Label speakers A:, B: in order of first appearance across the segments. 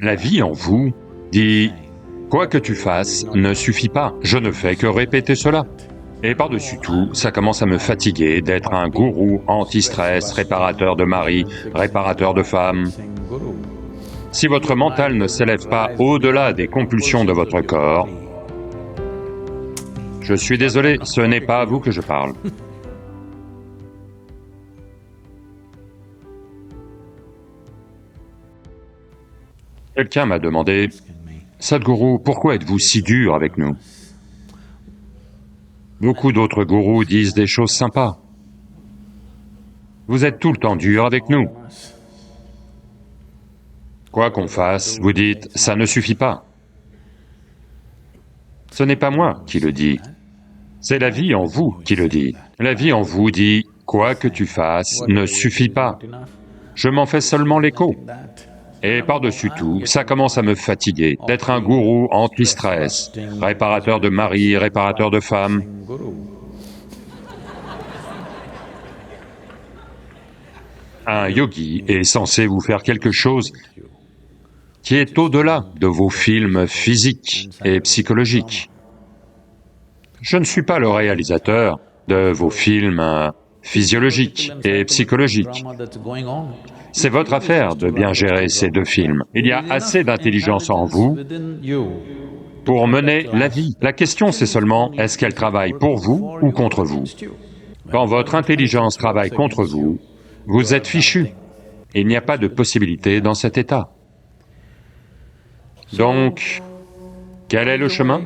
A: La vie en vous dit « Quoi que tu fasses ne suffit pas, je ne fais que répéter cela ». Et par-dessus tout, ça commence à me fatiguer d'être un gourou anti-stress, réparateur de mari, réparateur de femme. Si votre mental ne s'élève pas au-delà des compulsions de votre corps, je suis désolé, ce n'est pas à vous que je parle. Quelqu'un m'a demandé « Sadhguru, pourquoi êtes-vous si dur avec nous ?» Beaucoup d'autres gourous disent des choses sympas. Vous êtes tout le temps dur avec nous. Quoi qu'on fasse, vous dites « ça ne suffit pas ». Ce n'est pas moi qui le dis, c'est la vie en vous qui le dit. La vie en vous dit « quoi que tu fasses ne suffit pas ». Je m'en fais seulement l'écho. Et par-dessus tout, ça commence à me fatiguer d'être un gourou anti-stress, réparateur de mari, réparateur de femme. Un yogi est censé vous faire quelque chose qui est au-delà de vos films physiques et psychologiques. Je ne suis pas le réalisateur de vos films physiologiques et psychologiques. C'est votre affaire de bien gérer ces deux films. Il y a assez d'intelligence en vous pour mener la vie. La question c'est seulement, est-ce qu'elle travaille pour vous ou contre vous? Quand votre intelligence travaille contre vous, vous êtes fichu. Il n'y a pas de possibilité dans cet état. Donc, quel est le chemin?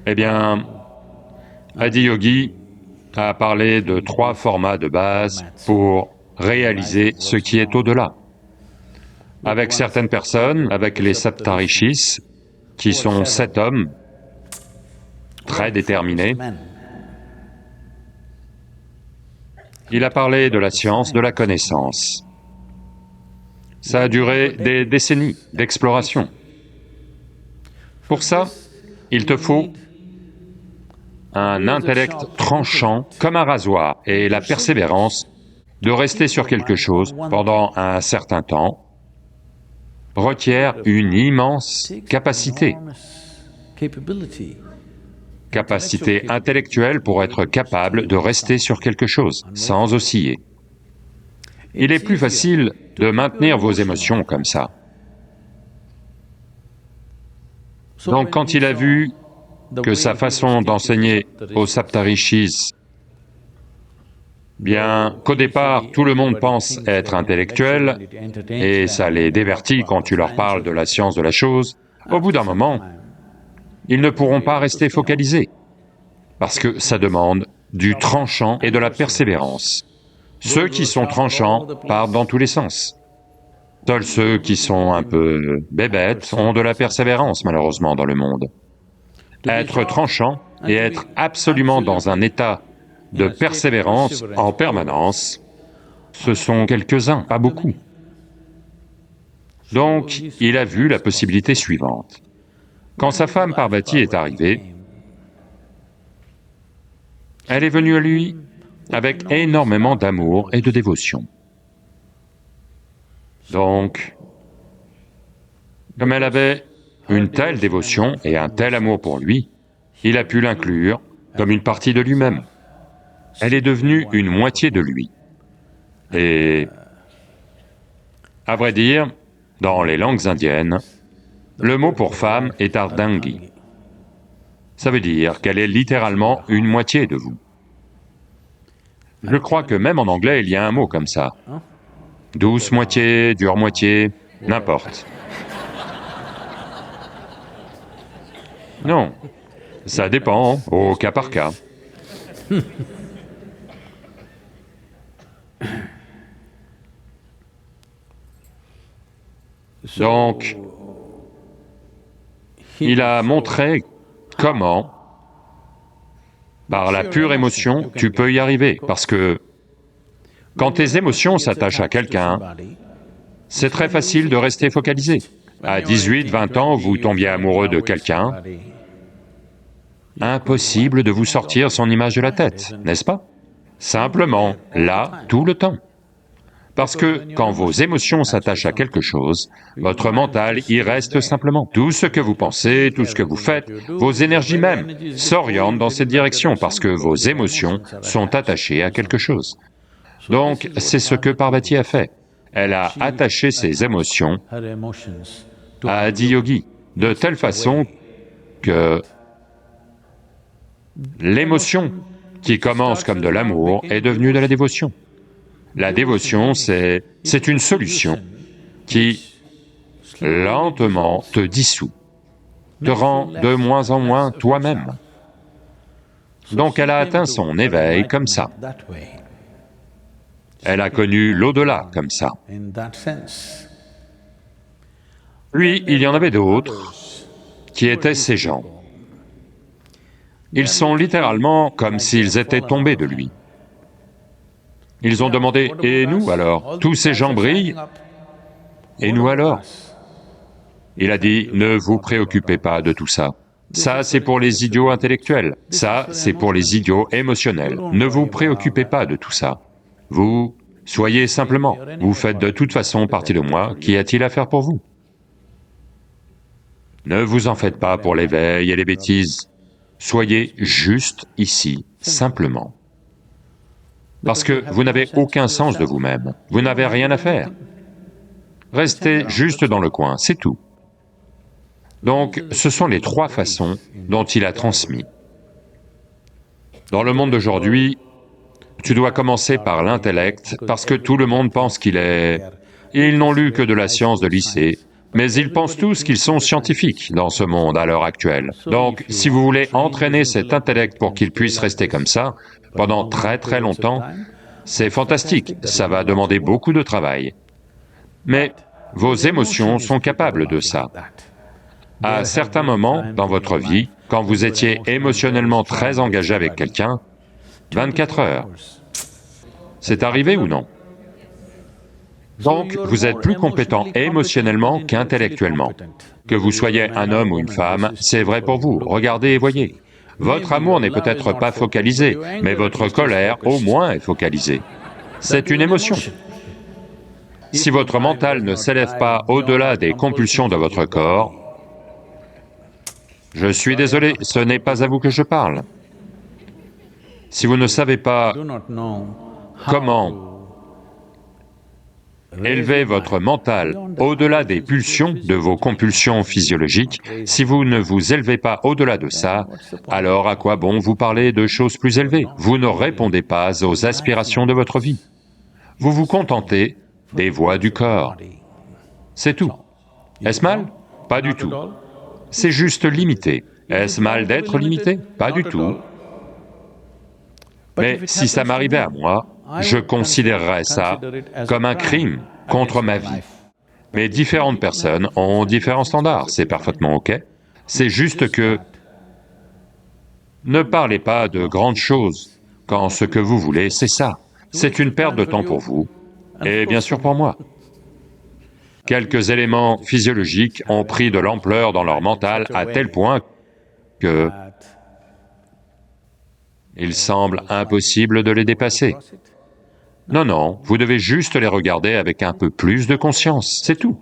A: Eh bien, Adiyogi a parlé de 3 formats de base pour réaliser ce qui est au-delà. Avec certaines personnes, avec les Saptarishis, qui sont 7 hommes très déterminés, il a parlé de la science, de la connaissance. Ça a duré des décennies d'exploration. Pour ça, il te faut un intellect tranchant comme un rasoir et la persévérance de rester sur quelque chose pendant un certain temps requiert une immense capacité intellectuelle pour être capable de rester sur quelque chose sans osciller. Il est plus facile de maintenir vos émotions comme ça. Donc quand il a vu que sa façon d'enseigner aux Saptarishis, bien qu'au départ tout le monde pense être intellectuel, et ça les divertit quand tu leur parles de la science de la chose, au bout d'un moment, ils ne pourront pas rester focalisés, parce que ça demande du tranchant et de la persévérance. Ceux qui sont tranchants partent dans tous les sens. Seuls ceux qui sont un peu bébêtes ont de la persévérance, malheureusement, dans le monde. Être tranchant et être absolument dans un état de persévérance en permanence, ce sont quelques-uns, pas beaucoup. Donc, il a vu la possibilité suivante. Quand sa femme Parvati est arrivée, elle est venue à lui avec énormément d'amour et de dévotion. Donc, comme elle avait une telle dévotion et un tel amour pour lui, il a pu l'inclure comme une partie de lui-même. Elle est devenue une moitié de lui. Et, à vrai dire, dans les langues indiennes, le mot pour femme est Ardhangi. Ça veut dire qu'elle est littéralement une moitié de vous. Je crois que même en anglais, il y a un mot comme ça. Douce moitié, dure moitié, n'importe. Non, ça dépend, au cas par cas. Donc, il a montré comment, par la pure émotion, tu peux y arriver, parce que quand tes émotions s'attachent à quelqu'un, c'est très facile de rester focalisé. À 18, 20 ans, vous tombiez amoureux de quelqu'un, impossible de vous sortir son image de la tête, n'est-ce pas? Simplement, là, tout le temps. Parce que quand vos émotions s'attachent à quelque chose, votre mental y reste simplement. Tout ce que vous pensez, tout ce que vous faites, vos énergies même, s'orientent dans cette direction parce que vos émotions sont attachées à quelque chose. Donc, c'est ce que Parvati a fait. Elle a attaché ses émotions à Adiyogi, de telle façon que l'émotion qui commence comme de l'amour est devenue de la dévotion. La dévotion, c'est une solution qui, lentement, te dissout, te rend de moins en moins toi-même. Donc elle a atteint son éveil comme ça. Elle a connu l'au-delà comme ça. Puis, il y en avait d'autres qui étaient ces gens. Ils sont littéralement comme s'ils étaient tombés de lui. Ils ont demandé, « Et nous alors? Tous ces gens brillent, et nous alors ?» Il a dit, « Ne vous préoccupez pas de tout ça. Ça, c'est pour les idiots intellectuels. Ça, c'est pour les idiots émotionnels. Ne vous préoccupez pas de tout ça. Vous, soyez simplement, vous faites de toute façon partie de moi, qu'y a-t-il à faire pour vous? Ne vous en faites pas pour l'éveil et les bêtises. Soyez juste ici, simplement. Parce que vous n'avez aucun sens de vous-même, vous n'avez rien à faire. Restez juste dans le coin, c'est tout. » Donc, ce sont les trois façons dont il a transmis. Dans le monde d'aujourd'hui, tu dois commencer par l'intellect, parce que tout le monde pense qu'il est... Ils n'ont lu que de la science de lycée, mais ils pensent tous qu'ils sont scientifiques dans ce monde à l'heure actuelle. Donc, si vous voulez entraîner cet intellect pour qu'il puisse rester comme ça, pendant très très longtemps, c'est fantastique, ça va demander beaucoup de travail. Mais vos émotions sont capables de ça. À certains moments dans votre vie, quand vous étiez émotionnellement très engagé avec quelqu'un, 24 heures, c'est arrivé ou non? Donc, vous êtes plus compétent émotionnellement qu'intellectuellement. Que vous soyez un homme ou une femme, c'est vrai pour vous, regardez et voyez. Votre amour n'est peut-être pas focalisé, mais votre colère au moins est focalisée. C'est une émotion. Si votre mental ne s'élève pas au-delà des compulsions de votre corps, je suis désolé, ce n'est pas à vous que je parle. Si vous ne savez pas comment élever votre mental au-delà des pulsions de vos compulsions physiologiques, si vous ne vous élevez pas au-delà de ça, alors à quoi bon vous parler de choses plus élevées? Vous ne répondez pas aux aspirations de votre vie. Vous vous contentez des voies du corps. C'est tout. Est-ce mal? Pas du tout. C'est juste limité. Est-ce mal d'être limité? Pas du tout. Mais si ça m'arrivait à moi, je considérerais ça comme un crime contre ma vie. Mais différentes personnes ont différents standards, c'est parfaitement OK. C'est juste que ne parlez pas de grandes choses quand ce que vous voulez, c'est ça. C'est une perte de temps pour vous, et bien sûr pour moi. Quelques éléments physiologiques ont pris de l'ampleur dans leur mental à tel point que il semble impossible de les dépasser. Non, non, vous devez juste les regarder avec un peu plus de conscience, c'est tout.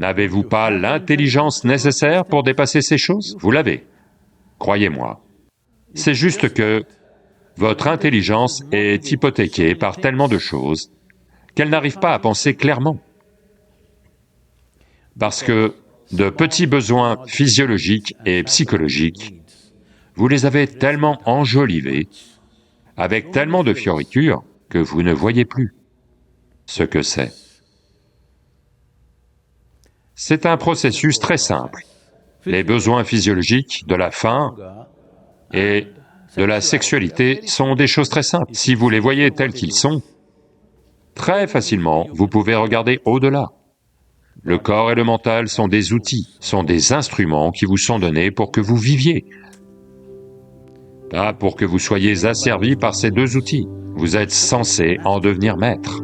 A: N'avez-vous pas l'intelligence nécessaire pour dépasser ces choses? Vous l'avez, croyez-moi. C'est juste que votre intelligence est hypothéquée par tellement de choses qu'elle n'arrive pas à penser clairement. Parce que de petits besoins physiologiques et psychologiques, vous les avez tellement enjolivés, avec tellement de fioritures, que vous ne voyez plus ce que c'est. C'est un processus très simple. Les besoins physiologiques de la faim et de la sexualité sont des choses très simples. Si vous les voyez tels qu'ils sont, très facilement, vous pouvez regarder au-delà. Le corps et le mental sont des outils, sont des instruments qui vous sont donnés pour que vous viviez. Pas pour que vous soyez asservis par ces deux outils. Vous êtes censé en devenir maître.